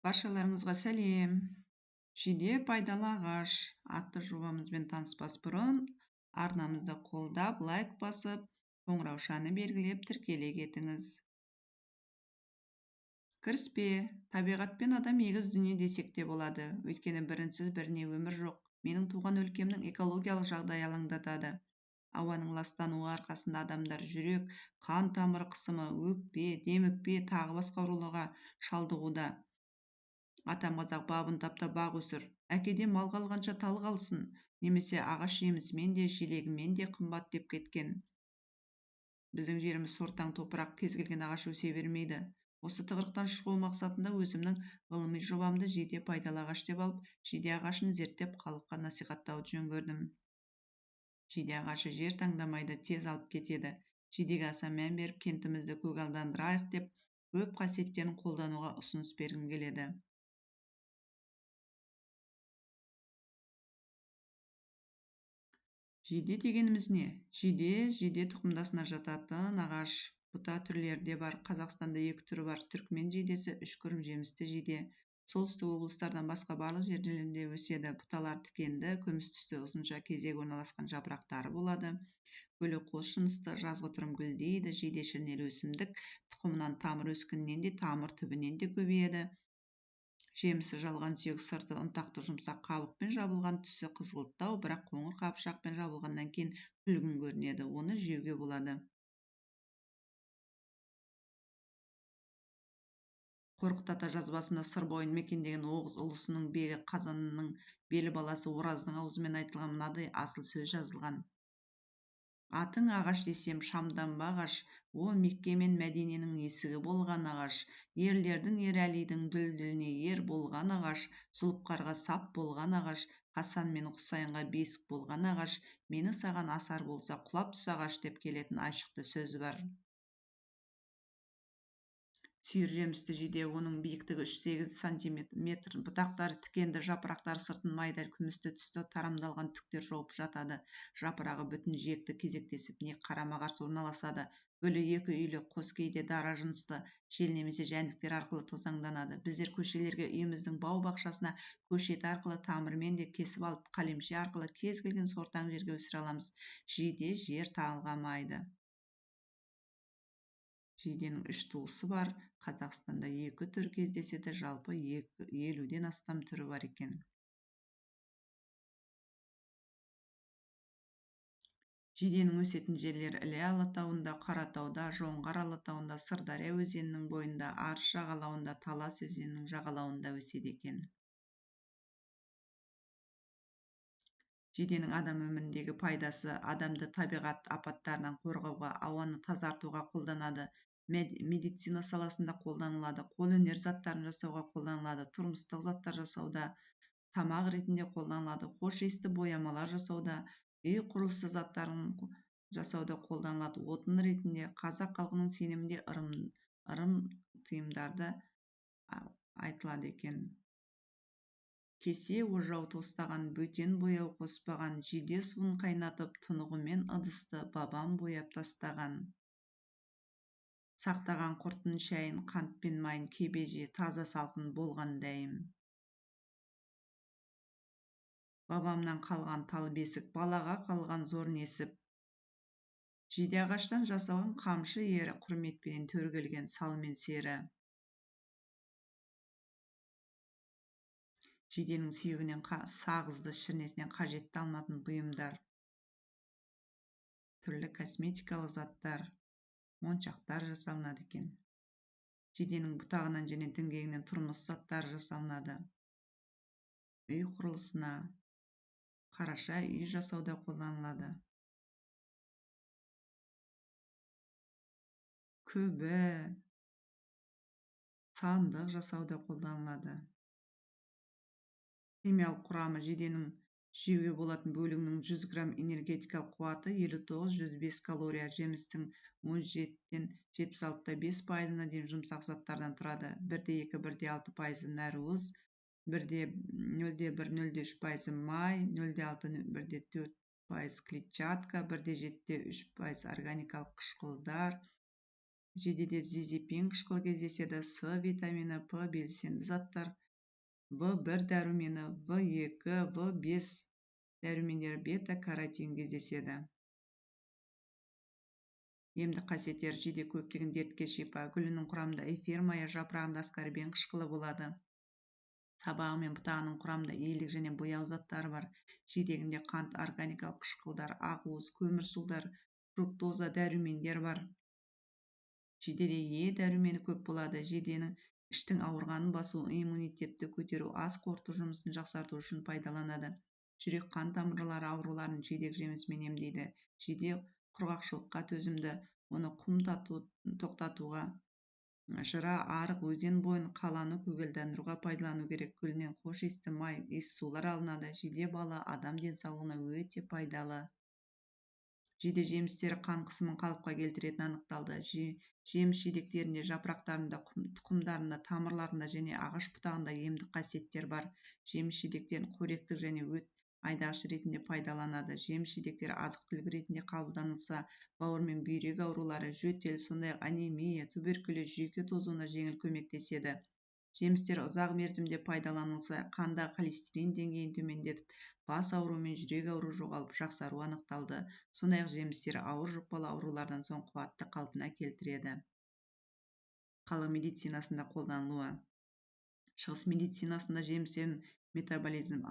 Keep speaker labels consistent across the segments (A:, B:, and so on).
A: Баршаларыңызға сәлем. Жиде пайдалы ағаш атты жобамызбен таныспас бұрын арнамызды қолдап, лайк басып, қоңыраушаны белгілеп тіркеле кетіңіз. Кіріспе, табиғатпен адам егіз дүние десек те болады. Өйткені бірінсіз біріне өмір жоқ. Менің туған өлкемнің экологиялық жағдайы алаңдатады. Ауаның ластануы арқасында адамдар жүрек, қан тамыры қысымы, өкпе, демікпе, тағы басқа ауруларға шалдығуда. Атам қазақ бабын тапта бақ өсір, әкеден мал қалғанша тал қалсын, немесе ағаш жемісімен де желегімен де қымбат деп кеткен. Біздің жеріміз сортаң топырақ, кез келген ағаш өсе бермейді. Осы тығырықтан шығу мақсатында өзімнің ғылыми жобамды жиде пайдалы ағаш деп алып, жиде ағашын зерттеп халыққа насихаттауды жөн көрдім. Жиде ағашы жер таңдамайды, тез алып кетеді. Жидеге аса мән беріп, кентімізді көгалдандырайық деп, көп қасиеттерін қолдануға ұсыныс бергім келеді. Жиде дегеніміз не? Жиде тұқымдасына жататын ағаш. Бұта түрлері де бар. Қазақстанда 2 түрі бар. Түркмен жидесі, үшкірім жемісті жиде. Солтүстік облыстардан басқа барлық жерлерінде өседі. Бұталар тікенді, күміс түсті, ұзынша кезек орналасқан жапырақтары болады. Гүлі қос жынысты, жазғы түрін гүлдейді. Жиде шірнелі өсімдік, тұқымынан тамыр өскінінен де, тамыр түбінен де көбейеді. Жемісі жалған сүйек, сырты ұнтақты, жұмсақ қабықпен жабылған, түсі қызғылттау, бірақ қоңыр қапшықпен жабылғаннан кейін күлгін көрінеді. Оны жеуге болады. Қорқыт ата жазбасында сыр бойын мекендеген Оғыз ұлысының бегі Қазанның белі баласы Ораздың аузымен айтылған мынадай асыл сөз жазылған. Атың ағаш десем шамданба ағаш, о Мекке мен Мәдиненің есігі болған ағаш, ерлердің Ерәлидің дүлдүліне ер болған ағаш, Зұлыпқарға сап болған ағаш, Хасан мен Құсайынға бесік болған ағаш, мені саған асар болса құлап түс ағаш деп келетін айшықты сөз бар. Сүйір жемісті жиде, оның биіктігі 3-8 сантиметр, бұтақтары тікенді, жапырақтары сыртын майда күмісті түсті тарамдалған түктер жауып жатады. Жапырағы бүтін жиекті кезектесіп не қарама-қарсы орналасады. Гүлі 2 үйлі, қос кейде дара жынысты, жел немесе жәндіктер арқылы тозаңданады. Біздер көшелерге үйіміздің бау-бақшасына көшеті арқылы тамырмен де кесіп алып, қалемше арқылы кез келген сортаң жерге өсіре аламыз. Жиде жер талғамайды. Жиденің 3 туысы бар. Қазақстанда 2 түр кездеседі, жалпы 50-ден астам түрі бар екен. Жиденің өсетін жерлері Іле алатауында, Қаратауда, Жоңғар алатауында, Сырдария өзенінің бойында, Арыс жағалауында, Талас өзенінің жағалауында өседі екен. Жиденің адам өміріндегі пайдасы: адамды табиғат апаттарынан қорғауға, ауаны тазартуға қолданады. Медицина саласында қолданылады. Қолөнер заттарын жасауға қолданылады. Тұрмыстық заттар жасауда, тамақ ретінде қолданылады. Хош иісті боямалар жасауда, үй құрылысы заттарын жасауда қолданылады. Отын ретінде қазақ халқының сенімінде ырым тыйымдарды айтылады екен. Кесе ожау тостаған, бөтен бояу қоспаған, жиде суын қайнатып, тұнығымен ыдысты бабам бояп тастаған. Сақтаған құртын шайын, қант пен майын, кебеже, таза салқын болған дәйім. Бабамнан қалған тал бесік, балаға қалған зор несіп. Жиде ағаштан жасалған қамшы ері, құрметпен төргелген сал мен сері. Жиденің сүйегінен сағызды, шірнесінен қажетті алынатын бұйымдар. Түрлі косметикалық заттар, моншақтар жасалынады екен. Жиденің бұтағынан және діңгегінен тұрмыс заттары жасалынады. Үй құрылысына, қараша үй жасауда қолданылады. Көбі, сандық жасауда қолданылады. Химиялық құрамы: жиденің жеуге болатын бөлігінің 100 грамм энергетикалық қуаты 59-105 калория, жемістің 17-ден 76,5%-на дейін жұмсақ заттардан тұрады. 1,2-1,6% нәруыз, 1,0-1,3% май, 0,6-1,4% клетчатка, 1,7-3% органикалық қышқылдар, Жидеде зизипин қышқылы кездеседі. С витамині, П белсенді заттар, В1 дәрумені, В2, В5 дәрумендері, бета-каротин кездеседі. Емдік қасиеттері: жиде көптеген дертке шипа, гүлінің құрамында эфир майы, жапырағында аскорбин қышқылы болады. Сабағы мен бұтағының құрамында елік және бояу заттары бар. Жидегінде қант, органикалық қышқылдар, ақуыз, көмірсулар, фруктоза, дәрумендер бар. Жидеде Е дәрумені көп болады. Жиденің іштің ауырғанын басу, иммунитетті көтеру, ас қорыту жұмысын жақсарту үшін пайдаланады. Жүрек қан тамырлары ауруларын жидек жемісімен емдейді. Жиде құрғақшылыққа төзімді, оны құм тоқтатуға, жыра, арық, өзен бойын қаланы көгалдандыруға пайдалану керек. Гүлінен хош иісті май, иіссулар алынады. Жиде балы адам денсаулығына өте пайдалы. Жиде жемістері қан қысымын қалыпқа келтіретіні анықталды. Жеміс жидектерінде, жапырақтарында, тұқымдарында, тамырларында және ағаш бұтағында емдік қасиеттер бар. Жеміс жидектерін қоректік және өт айдағыш ретінде пайдаланады. Жеміс жидектері азық-түлік ретінде қабылданылса, бауыр мен бүйрек аурулары, жөтел, сондай-ақ анемия, туберкулез, жүйке тозуына жеңіл көмектеседі. Жемістер ұзақ мерзімде пайдаланылса, қандағы холестерин деңгейін төмендетіп, бас ауруы мен жүрек ауруы жоғалып, жақсаруы анықталды. Сондай-ақ жемістер ауыр жұқпалы аурулардан соң қуатты қалпына келтіреді. Халық медицинасында қолданылуы: шығыс медицинасында жемістердің метаболизм,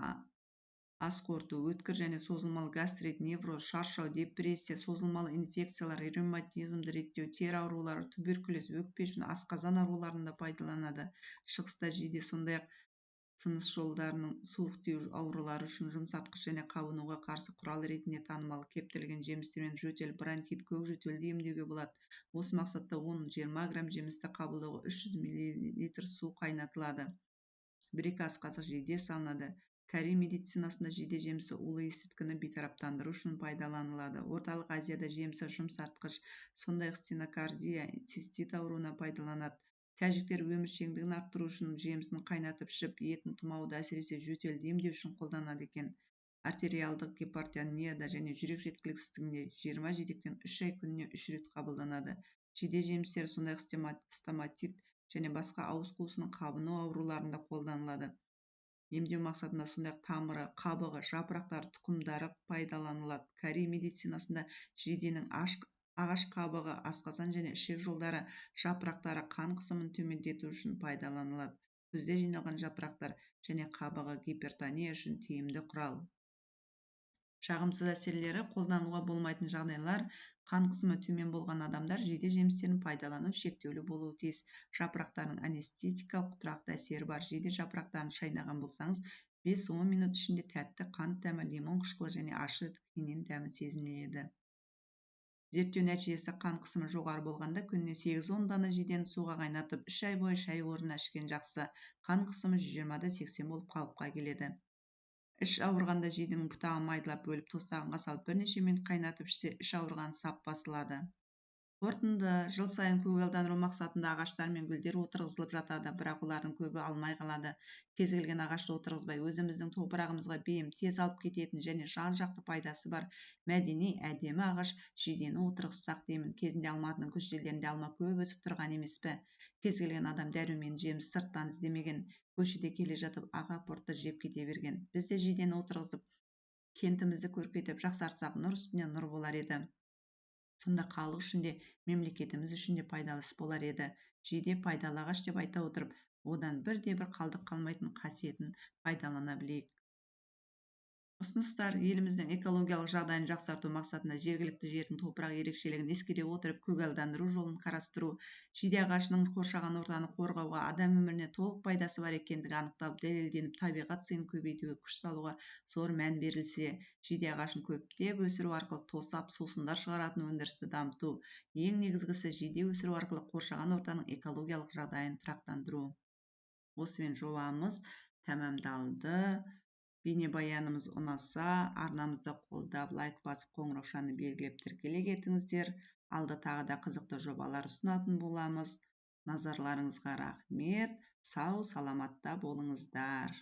A: ас қорыту, өткір және созылмалы гастрит, невроз, шаршау, депрессия, созылмалы инфекциялар, ревматизмді реттеу, тері аурулары, туберкулез, өкпе үшін, асқазан ауруларында пайдаланады. Шығыста жиде сондай-ақ тыныс жолдарының суық тию аурулары үшін жұмсартқыш және қабынуға қарсы құрал ретінде танымал. Кептірілген жемістермен жөтел, бронхит, көкжөтелді емдеуге болады. Осы мақсатта 10-20 грамм жемісті қабылдауға 300 мл су қайнатылады. 1-2 ас қасық жиде салынады. Корей медицинасында жиде жемісі улы есірткіні бейтараптандыру үшін пайдаланылады. Орталық Азияда жемісі жұмсартқыш, сондай-ақ стенокардия, цистит ауруына пайдаланады. Тәжіктер өміршеңдігін арттыру үшін жемісін қайнатып ішіп, етін тұмауды, әсіресе жөтелді емдеу үшін қолданады екен. Артериалдық гипертонияда және жүрек жеткіліксіздігінде 20 жидектен 3 ай күніне 3 рет қабылданады. Жиде жемістері сондай-ақ стоматит және басқа ауыз қуысының қабыну ауруларында қолданылады. Емдеу мақсатында сондай-ақ тамыры, қабығы, жапырақтары, тұқымдары пайдаланылады. Корей медицинасында жиденің ағаш қабығы, асқазан және ішек жолдары, жапырақтары қан қысымын төмендету үшін пайдаланылады. Күзде жиналған жапырақтар және қабығы гипертония үшін тиімді құрал. Жағымсыз әсерлері: қолдануға болмайтын жағдайлар: қан қысымы төмен болған адамдар жиде жемістерін пайдалану шектеулі болуы тиіс. Жапырақтарының анестетикалық тұрақты әсері бар. Жиде жапырақтарын шайнаған болсаңыз, 5-10 минут ішінде тәтті қант дәмі, лимон қышқылы және ащы кинин дәмі сезіледі. Зерттеу нәтижесі: қан қысымы жоғары болғанда күніне 8-10 дана жидені суға қайнатып, 3 ай бойы шай орнына ішкен жақсы. Қан қысымы 120-80 болып қалыпқа келеді. Іш ауырғанда жиденің бұтағын майдалап бөліп тостағанға салып бірнеше минут қайнатып ішсе, іш ауырғаны сап басылады. Қорытынды: жыл сайын көгалдандыру мақсатында ағаштар мен гүлдер отырғызылып жатады, бірақ олардың көбі алмай қалады. Кез келген ағашты отырғызбай, өзіміздің топырағымызға бейім, тез алып кететін және жан-жақты пайдасы бар мәдени, әдемі ағаш жидені отырғызсақ деймін. Кезінде Алматының көшелерінде алма көп өсіп тұрған емес пе? Кез келген адам дәрумен жеміс сырттан іздемеген, көшеде келе жатып аға апортты жеп кете берген. Біз де жидені отырғызып, кентімізді көркейтіп жақсартсақ, нұр үстіне нұр болар еді. Сонда халық үшін де, мемлекетіміз үшін де пайдалы іс болар еді. Жиде пайдалы ағаш деп айта отырып, одан бірде-бір қалдық қалмайтын қасиетін пайдалана білейік. Ұсыныстар: еліміздің экологиялық жағдайын жақсарту мақсатында жергілікті жердің топырақ ерекшелігін ескере отырып көгалдандыру жолын қарастыру. Жиде ағашының қоршаған ортаны қорғауға, адам өміріне толық пайдасы бар екендігі анықталып дәлелденіп, табиғат сыйын көбейтуге күш салуға зор мән берілсе, жиде ағашын көптеп өсіру арқылы тосап сусындар шығаратын өндірісті дамыту. Ең негізгісі, жиде өсіру арқылы қоршаған ортаның экологиялық жағдайын тұрақтандыру. Осымен жобамыз тәмамдалды. Бейнебаянымыз ұнаса, арнамызды қолдап, лайк басып, қоңыраушаны белгілеп тіркеле кетіңіздер. Алда тағы да қызықты жобалар ұсынатын боламыз. Назарларыңызға рахмет. Сау, саламатта болыңыздар.